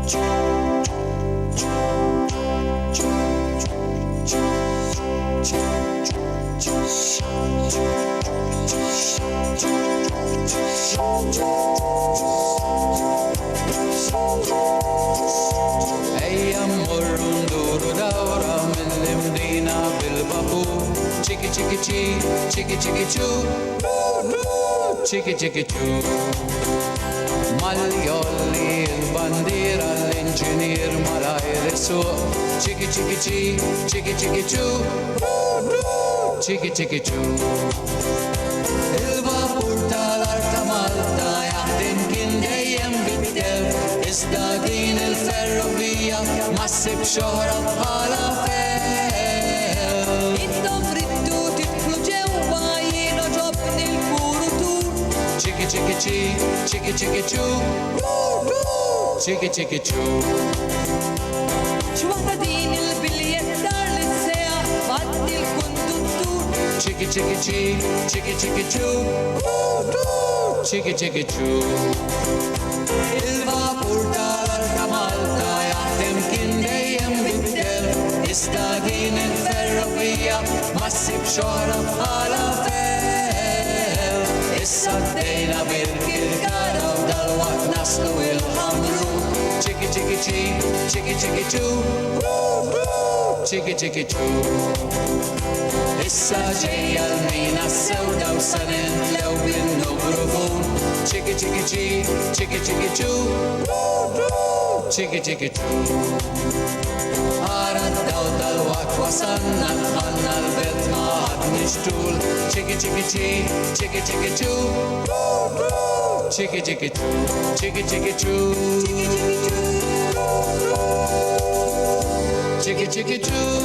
Ejja mmorru nduru dawra mill-imdina bil-vapur. Chiki chiki chi, chiki chiki chu, chiki chiki chu. Mal-jolli il-bandira l-inġinier malajr isuq. Chiki chiki chi, chiki chiki chu, chiki chiki chu. Il-vapur tal-art ta' Malta jaħdem kien dejjem bid-del. Iżda din il-ferrovija ma ssibx oħra bħala fel. Intom ridtu tidħlu ġewwa jien oġobni l-kurutur. Chiki chiki chi, chiki chiki chu, chiki chiki chu. X'waħda din il-biljettar li tseja faddi l-konduttur. Chiki chiki chi, chiki chiki chu, chiki chiki chu. Il-vapur tal-art ta' Malta jaħdem kien dejjem bid-del. Iżda din il-ferrovija ma ssibx oħra bħala fel. Issa għaddejna bil-Kirkara u dalwaqt naslu il-ħamru. Chiki chiki chi, chiki chiki chu, chiki chiki chu. Issa ġejja l-mina s-sewda u sa nintlew bin-nugrufun. Chiki chiki chi, chiki chiki chu, chiki chiki chu. Ara d-daw tal-waqt wasanna dħalna l-belt ma ħadniex tul. Chiki chiki chi, chiki chiki chu, chiki chiki chu, chiki chiki chu, chiki chiki chu.